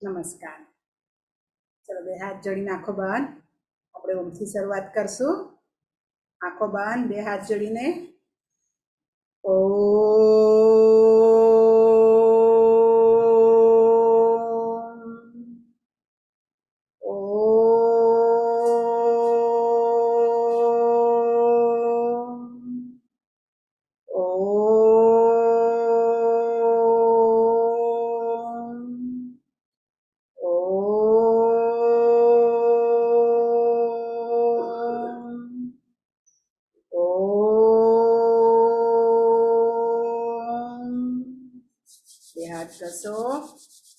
નમસ્કાર. ચલો બે હાથ જોડીને આંખો બંધ. આપણે ઓમથી શરૂઆત કરશું. આંખો બંધ, બે હાથ જોડીને હાથ ઘસો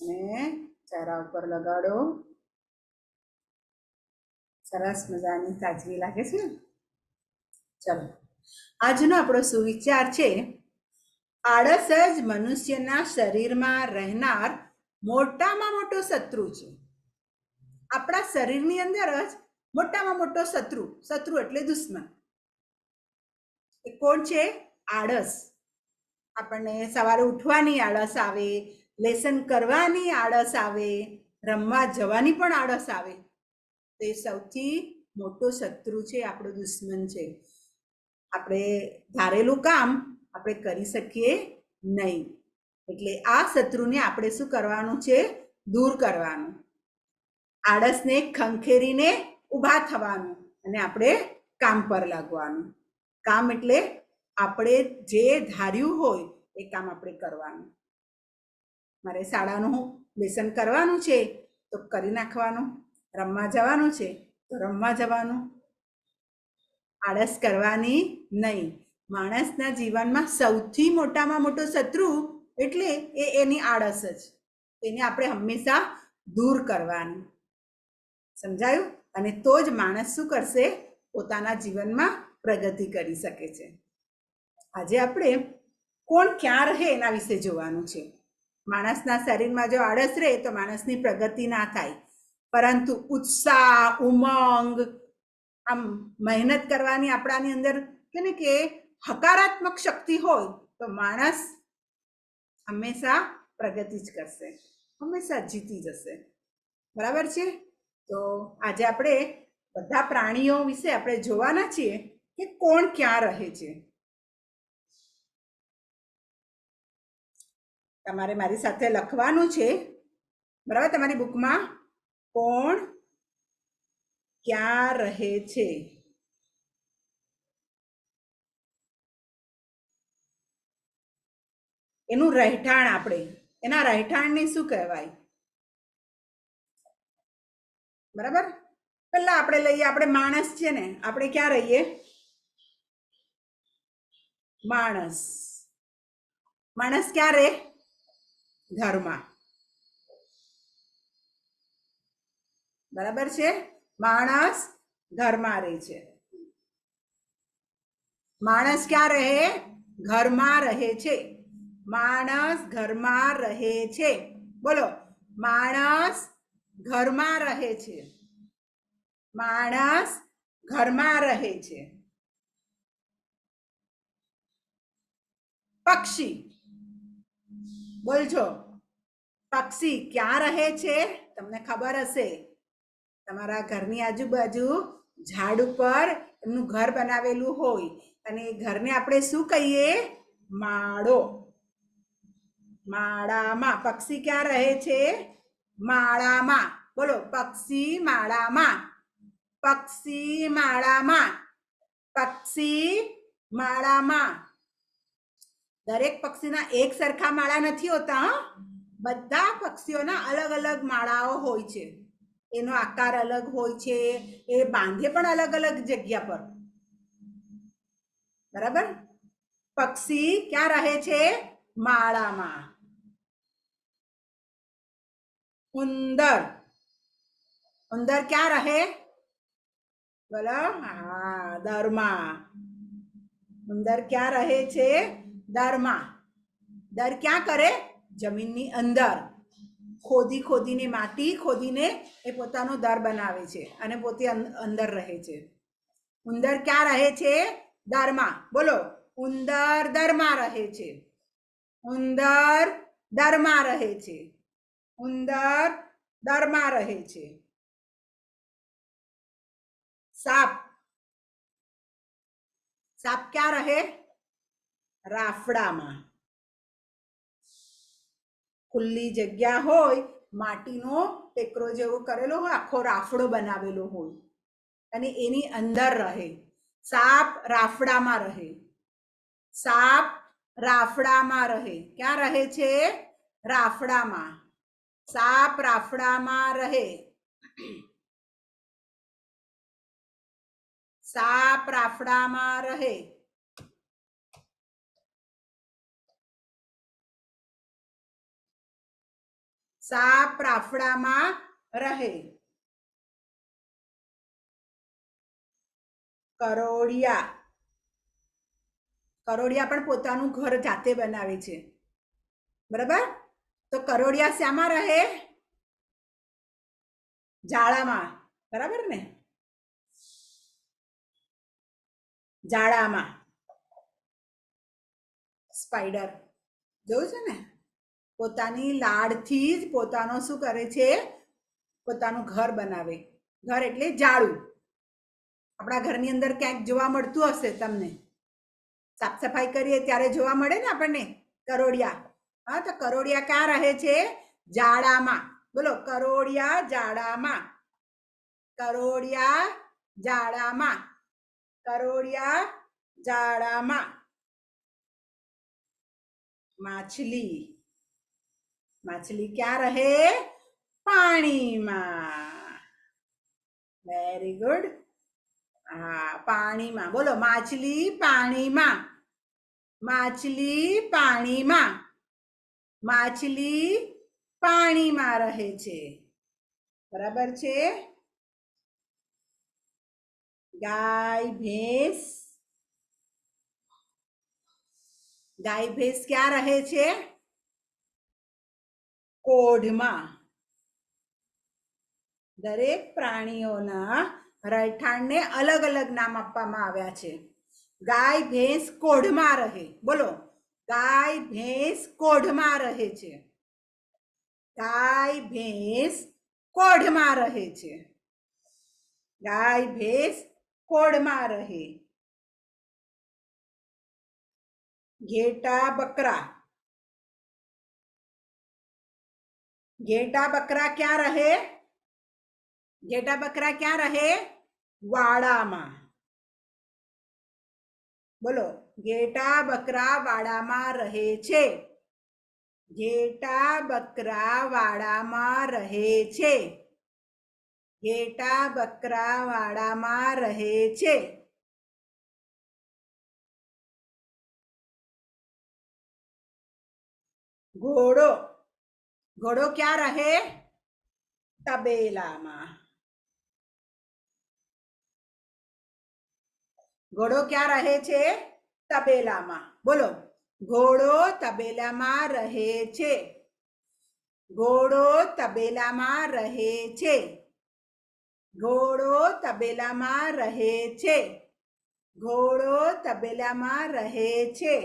અને ચહેરા ઉપર લગાડો. સરસ મજાની તાજગી લાગે છે. ચલો, આજનો આપણો સુવિચાર છે, આળસ જ મનુષ્યના શરીરમાં રહેનાર મોટામાં મોટો શત્રુ છે. આપણા શરીરની અંદર જ મોટામાં મોટો શત્રુ એટલે દુશ્મન એ કોણ છે? આળસ. આપણને સવારે ઉઠવાની આળસ આવે, લેસન કરવાની આળસ આવે, રમવા જવાની પણ આળસ આવે. તે સૌથી મોટો શત્રુ છે, આપણો દુશ્મન છે. આપણે ધારેલું કામ આપણે કરી શકીએ નહીં. એટલે આ શત્રુને આપણે શું કરવાનું છે? દૂર કરવાનું. આળસને ખંખેરીને ઊભા થવાનું અને આપણે કામ પર લાગવાનું. કામ એટલે આપણે જે ધાર્યું હોય એ કામ આપણે કરવાનું. મારે શાળાનું લેસન કરવાનું છે તો કરી નાખવાનું. રમવા જવાનું છે તો રમવા જવાનું. આળસ કરવાની નહીં. માણસના જીવનમાં સૌથી મોટામાં મોટો શત્રુ એટલે એની આળસ જ. તેને આપણે હંમેશા દૂર કરવાની. સમજાયું? અને તો જ માણસ શું કરશે? પોતાના જીવનમાં પ્રગતિ કરી શકે છે. આજે આપણે કોણ ક્યાં રહે એના વિશે જોવાનું છે. માણસના શરીરમાં જો આળસ રહે તો માણસની પ્રગતિ ના થાય. પરંતુ ઉત્સાહ, ઉમંગ, આમ મહેનત કરવાની આપણાની અંદર કે હકારાત્મક શક્તિ હોય તો માણસ હંમેશા પ્રગતિ જ કરશે, હંમેશા જીતી જશે. બરાબર છે? તો આજે આપણે બધા પ્રાણીઓ વિશે આપણે જોવાના છીએ કે કોણ ક્યાં રહે છે. તમારે મારી સાથે લખવાનું છે, બરાબર? તમારી બુકમાં કોણ ક્યાં રહે છે. એનું રહેઠાણ, આપણે એના રહેઠાણને શું કહેવાય? બરાબર? પહેલા આપણે લઈએ, આપણે માણસ છે ને, આપણે ક્યાં રહીએ? માણસ ક્યાં રહે? ઘરમાં. બરાબર છે? માણસ ઘરમાં રહે છે. માણસ ક્યાં રહે? ઘરમાં રહે છે. માણસ ઘરમાં રહે છે. બોલો, માણસ ઘરમાં રહે છે. માણસ ઘરમાં રહે છે. પક્ષી, બોલજો, પક્ષી ક્યાં રહે છે? તમને ખબર હશે, તમારા ઘરની આજુબાજુ ઝાડ ઉપર એમનું ઘર બનાવેલું હોય અને એ ઘરને આપણે શું કહીએ? માળો. માળામાં પક્ષી ક્યાં રહે છે? માળામાં. બોલો, પક્ષી માળામાં. પક્ષી માળામાં. પક્ષી માળામાં. દરેક પક્ષીના એક સરખા માળા નથી હોતા. બધા પક્ષીઓના અલગ અલગ માળાઓ હોય છે. એનો આકાર અલગ હોય છે. એ બાંધે પણ અલગ અલગ જગ્યા પર. બરાબર? પક્ષી ક્યાં રહે છે? માળામાં. ઉંદર, ઉંદર ક્યાં રહે? બોલો, હા, દરમાં. ઉંદર ક્યાં રહે છે? દરમાં. દર ક્યાં કરે? જમીનની અંદર ખોદીને, માટી ખોદીને એ પોતાનો દર બનાવે છે અને પોતે અંદર રહે છે. ઉંદર ક્યાં રહે છે? દરમાં. બોલો, ઉંદર દરમાં રહે છે. ઉંદર દરમાં રહે છે. ઉંદર દરમાં રહે છે. સાપ, સાપ ક્યાં રહે? રાફડામાં. ખુલ્લી જગ્યા હોય, માટીનો ટેકરો જેવો કરેલો હોય, આખો રાફડો બનાવેલો હોય અને એની અંદર રહે. સાપ રાફડામાં રહે. સાપ રાફડામાં રહે. ક્યાં રહે છે? રાફડામાં. સાપ રાફડામાં રહે. સાપ રાફડામાં રહે. સાપ રાફડામાં રહે. કરોડિયા, કરોડિયા પણ પોતાનું ઘર જાતે બનાવે છે, બરાબર? તો કરોડિયા શામાં રહે? જાળામાં, બરાબર ને? જાળામાં. સ્પાઈડર જોયું છે ને, પોતાની લાડથી જ પોતાનો શું કરે છે? પોતાનું ઘર બનાવે. ઘર એટલે જાળું. આપણા ઘરની અંદર ક્યાંક જોવા મળતું હશે તમને, સાફ સફાઈ કરીએ ત્યારે જોવા મળે ને આપણને કરોડિયા. હા, તો કરોડિયા ક્યાં રહે છે? જાળામાં. બોલો, કરોડિયા જાળામાં. કરોડિયા જાળામાં. કરોડિયા જાળામાં. માછલી, માછલી ક્યાં રહે? પાણીમાં. Very good. હા, પાણીમાં. બોલો, માછલી પાણીમાં. માછલી પાણીમાં. માછલી પાણીમાં રહે છે, બરાબર છે? ગાય ભેંસ, ગાય ભેંસ ક્યાં રહે છે? કોઢમાં. દરેક પ્રાણીઓના રહેઠાણને અલગ અલગ નામ આપવામાં આવ્યા છે. ગાય ભેંસ કોઢમાં રહે. બોલો, ગાય ભેંસ કોઢમાં રહે છે. ગાય ભેંસ કોઢમાં રહે છે. ગાય ભેંસ કોઢમાં રહે. ઘેટા બકરા, ઘેટા બકરા ક્યાં રહે? ઘેટા બકરા ક્યાં રહે? વાડામાં. બોલો, ઘેટા બકરા વાડામાં રહે છે. ઘેટા બકરા વાડામાં રહે છે. ઘેટા બકરા વાડામાં રહે છે. ઘોડો, ઘોડો ક્યાં રહે? તબેલામાં. ઘોડો ક્યાં રહે છે? તબેલામાં. બોલો, ઘોડો તબેલામાં રહે છે. ઘોડો તબેલામાં રહે છે. ઘોડો તબેલામાં રહે છે. ઘોડો તબેલામાં રહે છે.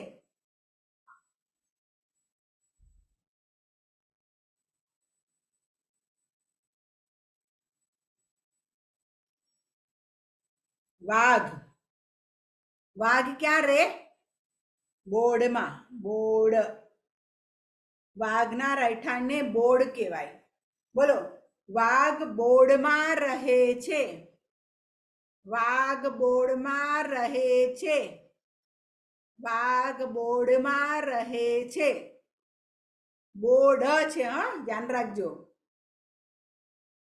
વાઘ, વાઘ ક્યાં રે? બોર્ડમાં. બોર્ડ. વાઘના રહેઠાણને બોર્ડ કહેવાય. બોલો, વાઘ બોર્ડમાં રહે છે. વાઘ બોર્ડમાં રહે છે. વાઘ બોર્ડમાં રહે છે. બોર્ડ છે, હા, ધ્યાન રાખજો.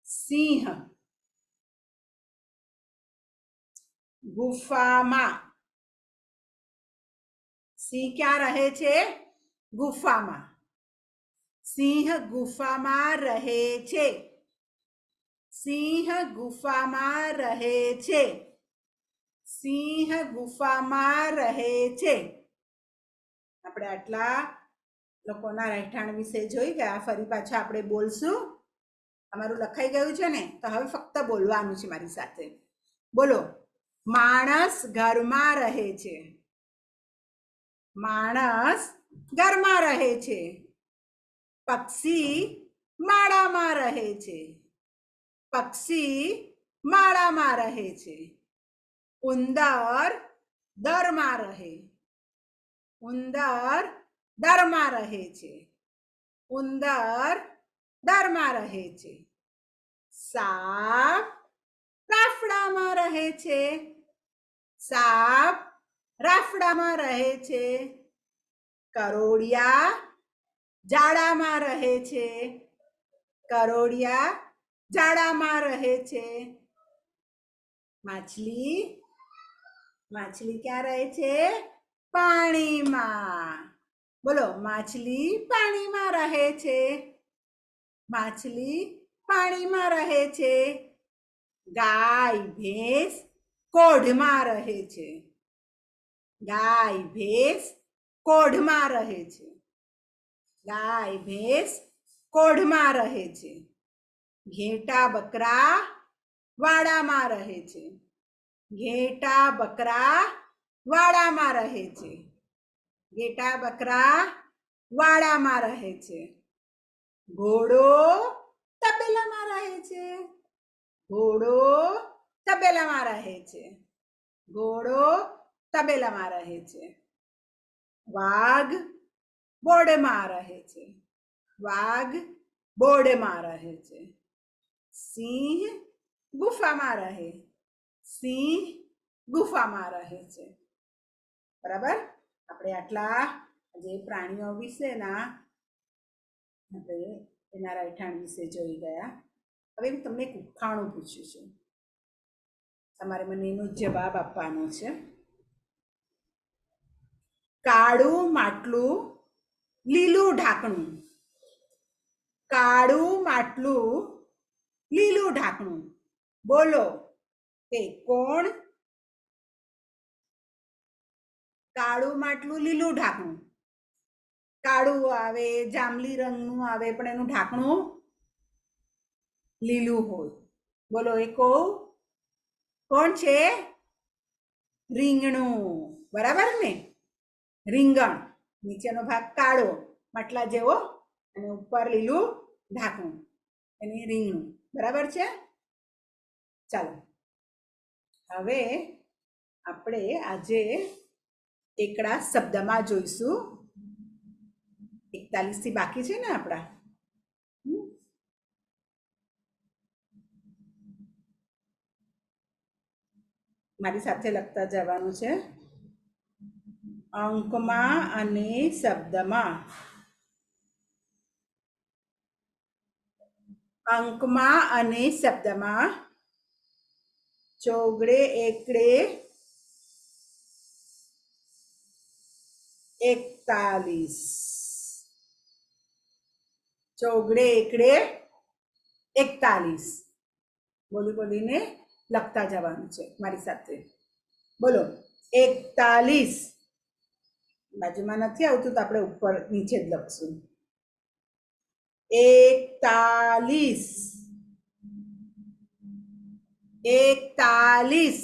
સિંહ, ગુફામાં. સિંહ ક્યાં રહે છે? ગુફામાં. સિંહ ગુફામાં રહે છે. સિંહ ગુફામાં રહે છે. સિંહ ગુફામાં રહે છે. આપણે આટલા લોકોના રહેઠાણ વિશે જોઈ ગયા. ફરી પાછા આપણે બોલશું. તમારું લખાઈ ગયું છે ને? તો હવે ફક્ત બોલવાનું છે મારી સાથે. બોલો, માણસ ઘરમાં રહે છે. માણસ ઘરમાં રહે છે. પક્ષી માળામાં રહે છે. પક્ષી માળામાં રહે છે. ઉંદર દરમાં રહે. ઉંદર દરમાં રહે છે. ઉંદર દરમાં રહે છે. સાપ રાફડામાં રહે છે. સાપ રાફડામાં રહે છે. કરોડિયા જાળામાં રહે છે. કરોડિયા જાળામાં રહે છે. માછલી માછલી ક્યાં રહે છે? પાણીમાં. બોલો, માછલી પાણીમાં રહે છે. માછલી પાણીમાં રહે છે. ગાય ભેંસ કોઢમાં રહે છે. ગાય ભેંસ કોઢમાં રહે છે. ગાય ભેંસ કોઢમાં રહે છે. ઘેટા બકરા વાડામાં રહે છે. ઘેટા બકરા વાડામાં રહે છે. ઘેટા બકરા વાડામાં રહે છે. ઘોડો તબેલામાં રહે છે. ઘોડો તબેલામાં રહે છે. ઘોડો તબેલામાં રહે છે. વાઘ બોર્ડમાં રહે છે. વાઘ બોર્ડમાં રહે છે. સિંહ ગુફામાં રહે. સિંહ ગુફામાં રહે છે. બરાબર? આપણે આટલા જે પ્રાણીઓ વિશેના આપણે એના રહેઠાણ વિશે જોઈ ગયા. હવે હું તમને એક ઉખાણું પૂછું છું. તમારે મને એનો જવાબ આપવાનો છે. કાળું માટલું લીલું ઢાંકણું. કાળું માટલું લીલું ઢાંકણું. બોલો તે કોણ? કાળું માટલું લીલું ઢાંકણું. કાળું આવે, જાંબલી રંગનું આવે, પણ એનું ઢાંકણું લીલું હોય. બોલો એ કોણ છે? રીંગણું. બરાબર ને? રીંગણ નીચેનો ભાગ કાળો માટલા જેવો અને ઉપર લીલું ઢાંકણું, એની રીંગણું. બરાબર છે? ચાલો હવે આપણે આજે એકડા શબ્દમાં જોઈશું. 41 થી બાકી છે ને આપણા. મારી સાથે લખતા જવાનું છે. અંકમાં અને શબ્દમાં. અંકમાં અને શબ્દમાં. ચોગડે એકડે 41. ચોગડે એકડે 41. બોલી બોલીને લખતા જવાનું છે મારી સાથે. બોલો 41. બાજુમાં નથી આવતું તો આપણે ઉપર નીચે જ લખશું. 41. 41.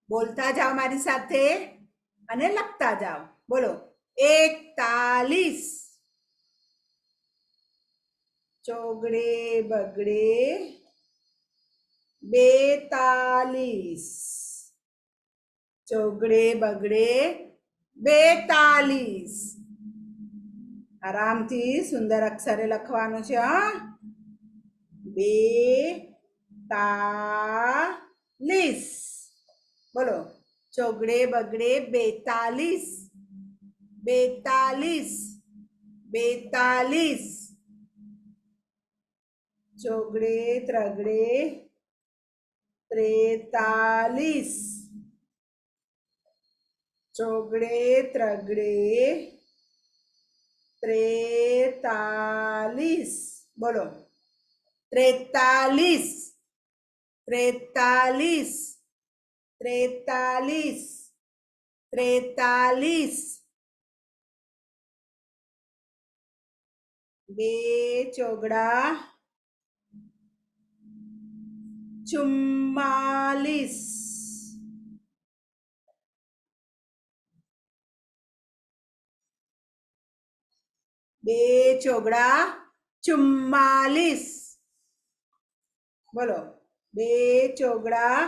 બોલતા જાઓ મારી સાથે અને લખતા જાઓ. બોલો 41. ચોગડે બગડે 42. ચોગડે બગડે 42. આરામથી સુંદર અક્ષરે લખવાનું છે. 42. બોલો ચોગડે બગડે 42. 42. 42. ચોગડે ત્રગડે 43. ચોગડે ત્રગડે 43. બોલો 43. 43. 43. 43. બે ચોગડા 44. બે ચોગડા ચુમ્માલીસ. બોલો, બે ચોગડા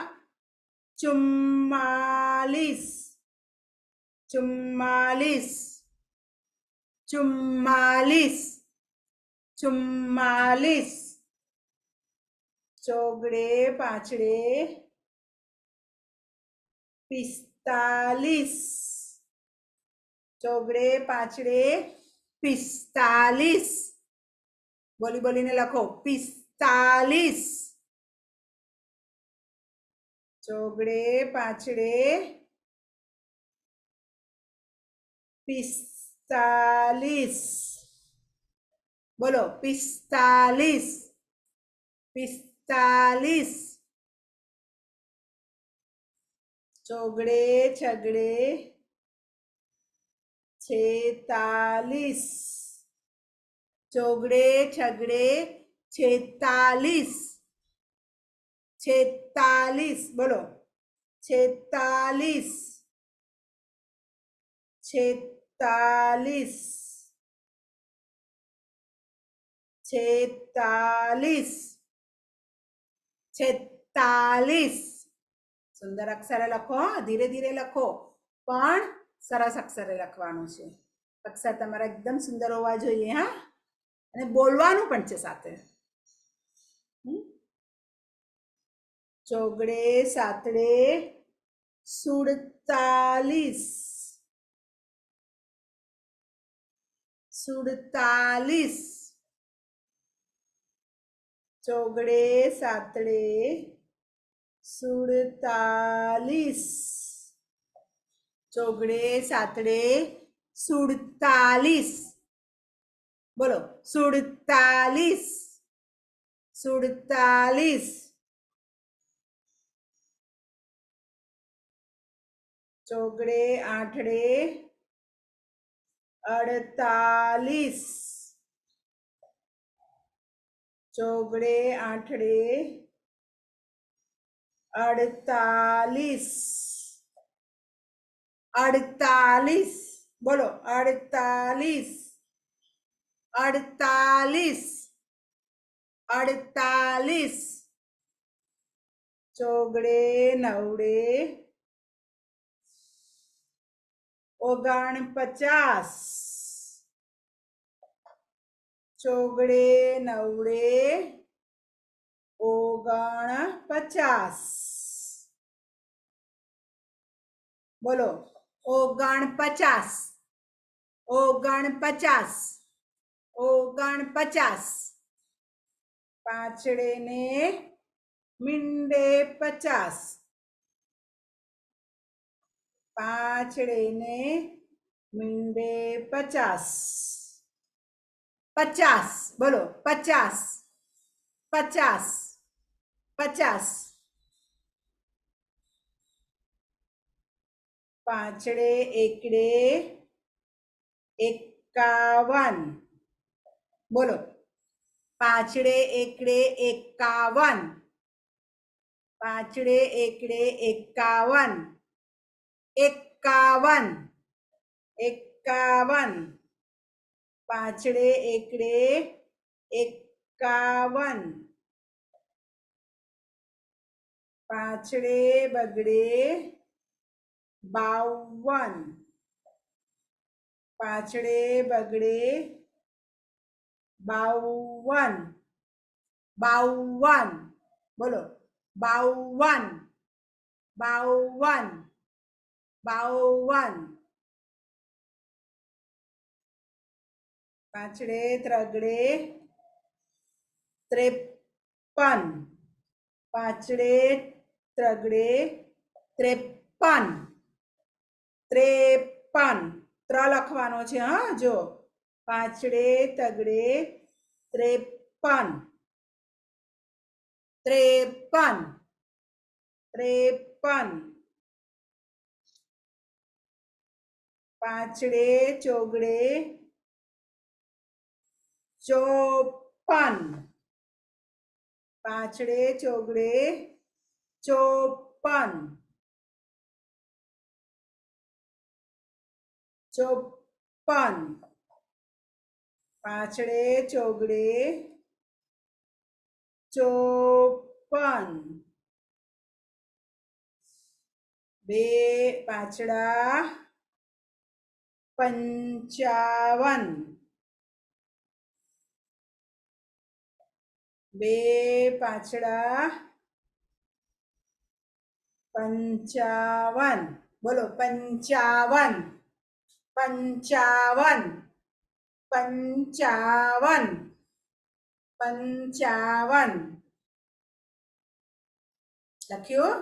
ચુમ્માલીસ. ચુમ્માલીસ. ચુમ્માલીસ. ચુમ્માલીસ. ચોગડે પાંચડે પિસ્તાલીસ. ચોગડે પાંચડે પિસ્તાલીસ. બોલી બોલીને લખો, પિસ્તાલીસ. ચોગડે પાંચડે પિસ્તાલીસ. બોલો, પિસ્તાલીસ. પિસ્તાલીસ. ચોગડે છગડે છેતાલીસ. ચોગડે છગડે છેતાલીસ. છેતાલીસ. બોલો, છેતાલીસ. છેતાલીસ. છેતાલીસ. છેતાલીસ. સુંદર અક્ષરે લખો, ધીરે ધીરે લખો, પણ સરસ અક્ષરે લખવાનું છે. અક્ષર તમારા એકદમ સુંદર હોવા જોઈએ. હા, અને બોલવાનું પણ છે સાથે. ચોગડે સાતડે સુડતાલીસ. સુડતાલીસ. ચોગડે સાતડે સુડતાલીસ. ચોગડે સાતડે સુડતાલીસ. બોલો, સુડતાલીસ. સુડતાલીસ. ચોગડે આઠડે અડતાલીસ. ચોગડે આઠડે અડતાલીસ. અડતાલીસ. બોલો, અડતાલીસ. અડતાલીસ. અડતાલીસ. ચોગડે નવડે ઓગણપચાસ. ચોગડે નવડે ઓગણપચાસ. બોલો, ઓગણપચાસ. ઓગણપચાસ. ઓગણપચાસ. પાંચડે ને મીંડે 50. પાંચડે ને મીંડે 50. 50. બોલો, 50. 50. 50. પાંચડે એકડે 51. બોલો, પાંચડે એકડે 51. પાંચડે એકડે 51. 51. 51. પાંચડે એકડે 51. પાંચડે બગડે 52. પાંચડે બગડે 52. 52. બોલો, 52. 52. 52. પાંચડે ત્રગડે 53. પાંચડે ત્રગડે 53. 53. ત્ર લખવાનો છે. હા, જો, પાંચડે તગડે 53. 53. 53. પાંચડે ચોગડે 54. પાંચડે ચોગડે 54. 54. પાછળે ચોગડે 54 બે પાછડા 55 બે પાછડા 55 બોલો 55 55 55 55 લખ્યું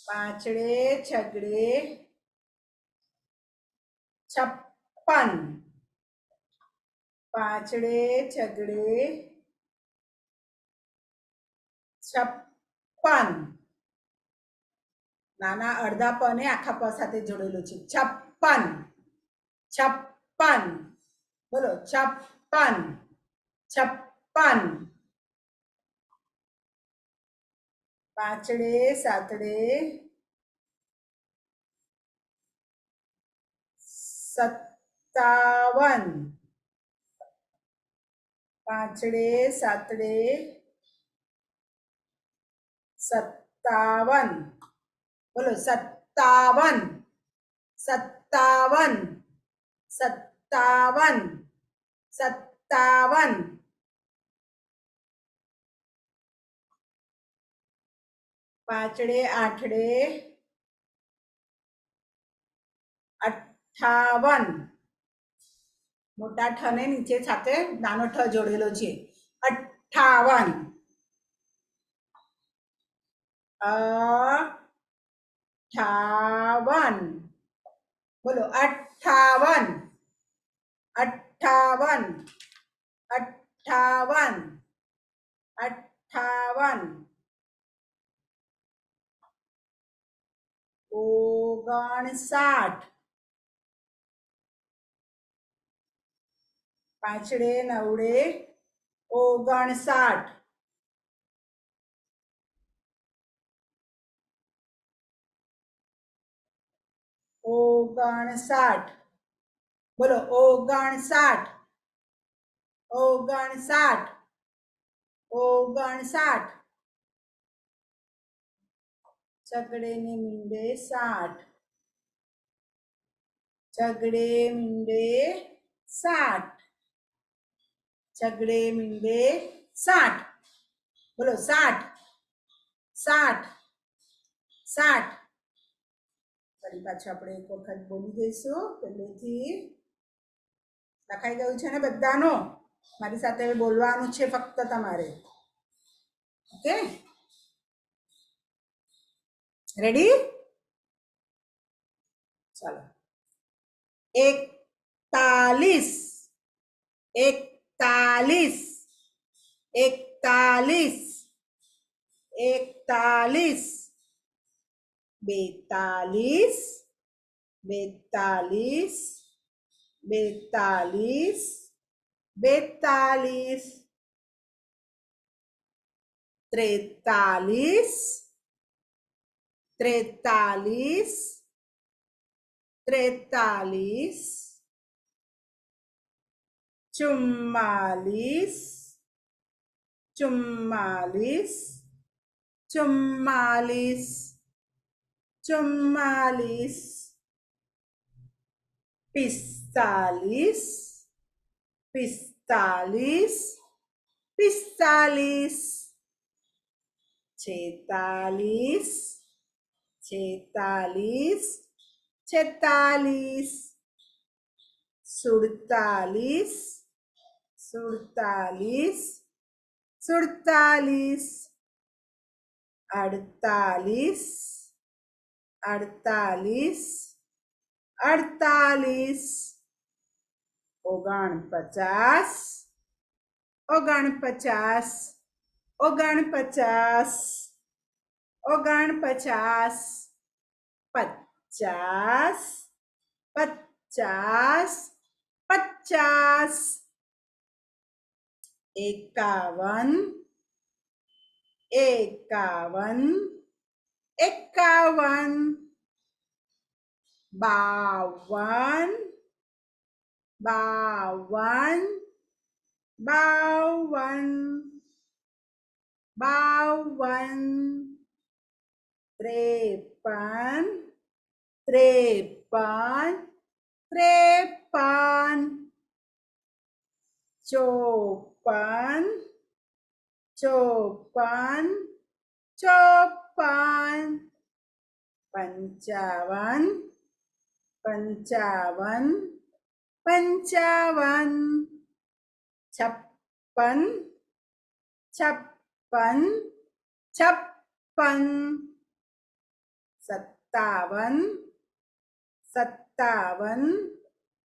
પાછળે છગડે 56 પાછળે છગડે 56 નાના અડધા પ ને આખા પ સાથે જોડેલું છે 56 56 બોલો 56 56 પાછળે સાતડે 57 પાછળે સાતડે 57 બોલો 57 57 57 57 પાછળે આઠડે 58 મોટા ઠ ને નીચે સાથે નાનો ઠ જોડેલો છે 58 58 બોલો 58 58 58 58 59 પાછળે નવડે 59 59 બોલો 59 59 59 છગડે ને મીંડે 60 છગડે મીંડે 60 છગડે મીંડે 60 બોલો 60 60 60 ફરી પાછું આપણે એક વખત બોલી દઈશું પહેલેથી લખાઈ ગયું છે ને બધાનો મારી સાથે હવે બોલવાનું છે ફક્ત તમારે ઓકે રેડી ચાલો 41 41 41 41 42 42 42 42 43 43 43 44 44 44 44 45 45 45 46 46 46 47 47 47 48 48 48 49 49 49 49 50 50 50 51 51 51 52 52 52 52 53 53 53 54 54 54 55 55 55 56 56 56 57 57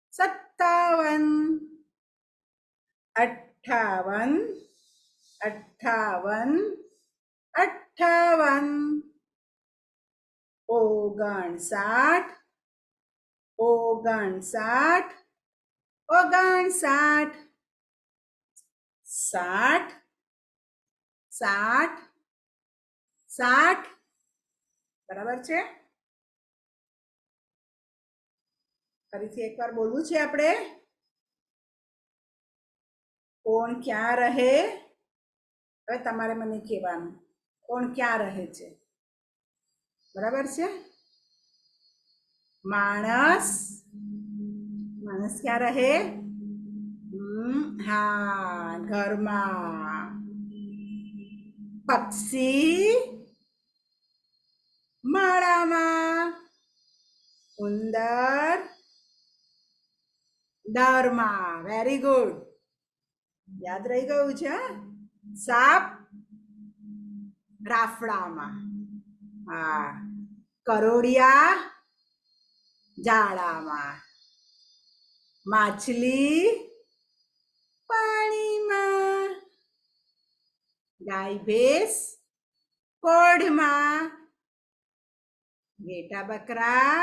57 58 58 58 59 59 59 60 60 60 બરાબર છે. ફરીથી એકવાર બોલવું છે આપણે. કોણ ક્યાં રહે? હવે તમારે મને કહેવાનું કોણ ક્યાં રહે છે. બરાબર છે. માણસ માણસ ક્યાં રહે? હા, ઘરમાં. પક્ષી માળામાં. ઉંદર દારમાં. વેરી ગુડ, યાદ રહી ગયું છે. સાપ રાફડામાં. હા, કરોડિયા જાળામાં. માછલી પાણીમાં. ગાય ભેંસ કોઢમાં. ઘેટા બકરા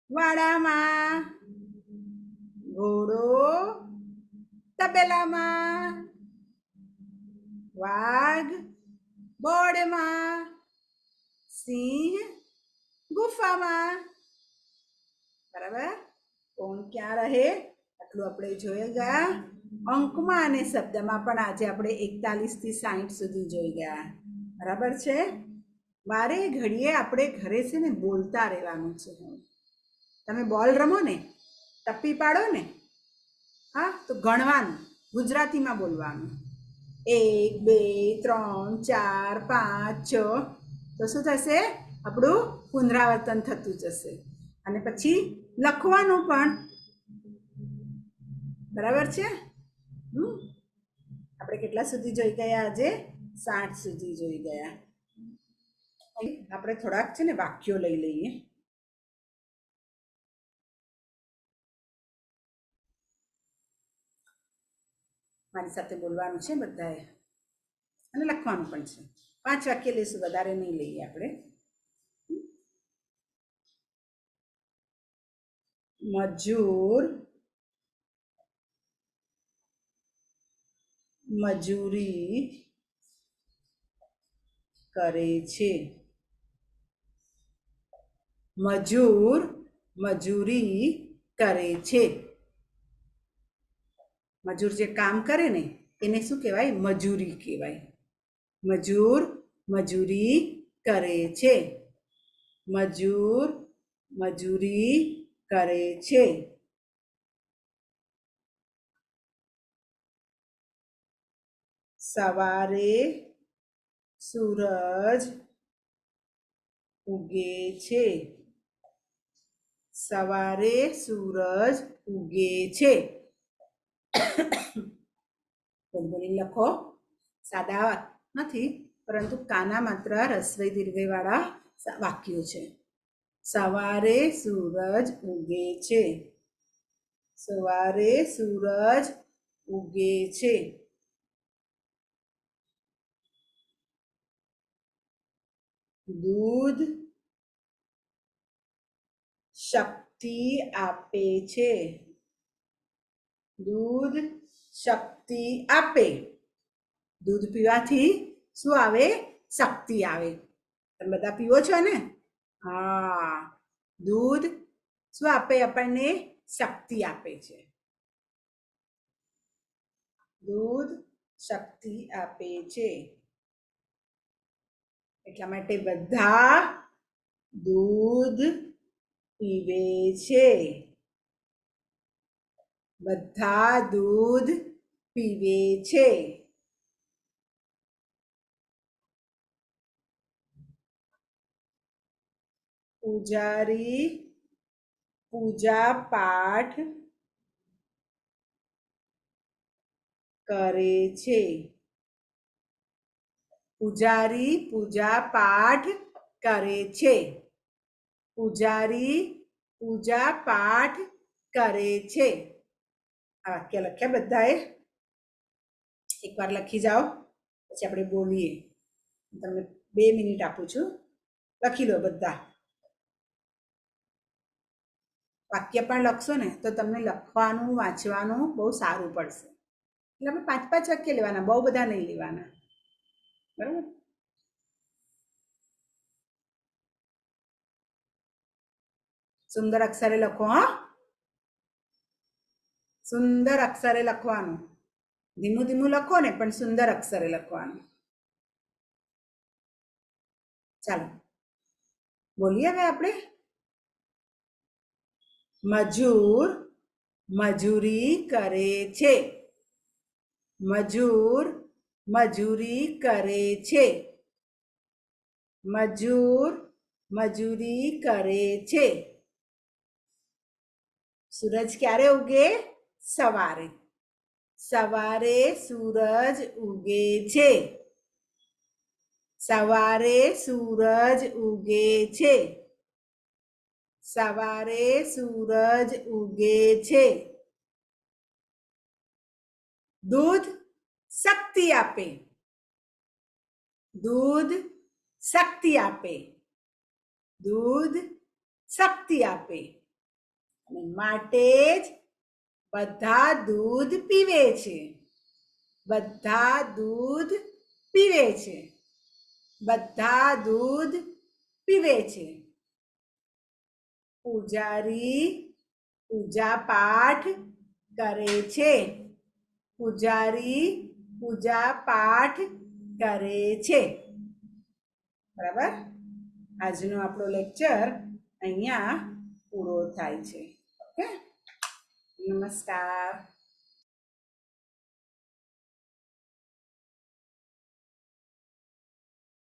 વાડામાં. ઘોડો તબેલામાં. વાઘ બોર્ડમાં. સિંહ ગુફામાં. બરાબર. કોણ ક્યાં રહે આટલું આપણે જોઈ ગયા. અંકમાં અને શબ્દમાં પણ આજે આપણે 41 થી 60 સુધી જોઈ ગયા. બરાબર છે. વારે ઘડીએ આપણે ઘરે છે ને બોલતા રહેવાનું છે. તમે બોલ રમો ને, ટપ્પી પાડો ને, હા, તો ગણવાનું, ગુજરાતીમાં બોલવાનું. 1 2 3 4 5 6. તો શું થશે? આપણું પુનરાવર્તન થતું જશે. અને પછી લખવાનું પણ. બરાબર છે. આપણે કેટલા સુધી જોઈ ગયા આજે? 60 સુધી જોઈ ગયા. આપણે થોડાક છે ને વાક્યો લઈ લઈએ. મારી સાથે બોલવાનું છે બધાએ અને લખવાનું પણ છે. 5 વાક્ય લઈશું, વધારે નહીં લઈએ આપણે. મજૂર મજૂરી કરે છે. મજૂર મજૂરી કરે છે. મજૂર જે કામ કરે ને એને શું કહેવાય? મજૂરી કહેવાય. મજૂર મજૂરી કરે છે. મજૂર મજૂરી કરે છે. સવારે સૂરજ ઉગે છે. સવારે સૂરજ ઉગે છે. બોલી લખો. સાદા નથી, પરંતુ કાના માત્ર રસ્વઈ દીર્ઘઈવાળા વાક્યો છે. સવારે સૂરજ ઉગે છે. સવારે સૂરજ ઉગે છે. દૂધ શક્તિ આપે છે. દૂધ શક્તિ આપે. દૂધ પીવાથી શું આવે? શક્તિ આવે. તમે બધા પીવો છો ને? હા, દૂધ શું આપે આપણને? શક્તિ આપે છે. દૂધ શક્તિ આપે છે એટલા માટે બધા દૂધ પીવે છે બધા દૂધ પીવે છે પૂજારી પૂજા પાઠ કરે છે પૂજારી પૂજા પાઠ કરે છે પૂજારી પૂજા પાઠ કરે છે આ વાક્ય લખ્યા બધાએ એકવાર લખી જાઓ પછી આપણે બોલીએ તમને 2 મિનિટ આપું છું લખી લો બધા વાક્ય પણ લખશો ને તો તમને લખવાનું વાંચવાનું બહુ સારું પડશે એટલે આપણે 5-5 વાક્ય લેવાના બહુ બધા નહીં લેવાના બરાબર સુંદર અક્ષરે લખો હા સુંદર અક્ષરે લખવાનું ધીમું ધીમું લખો ને પણ સુંદર અક્ષરે લખવાનું ચાલો બોલીએ હવે આપણે મજૂર મજૂરી કરે છે મજૂર મજૂરી કરે છે મજૂર મજૂરી કરે છે સૂરજ ક્યારે ઉગે સવારે સવારે સૂરજ ઉગે છે સવારે સૂરજ ઉગે છે સવારે સૂરજ ઉગે છે દૂધ શક્તિ આપે દૂધ શક્તિ આપે દૂધ શક્તિ આપે અને માટે જ બધા દૂધ પીવે છે બધા દૂધ પીવે છે બધા દૂધ પીવે છે પૂજારી પૂજા પાઠ કરે છે પૂજારી પૂજા પાઠ કરે છે બરાબર આજનો આપણો લેક્ચર અહીંયા પૂરો થાય છે ઓકે નમસ્કાર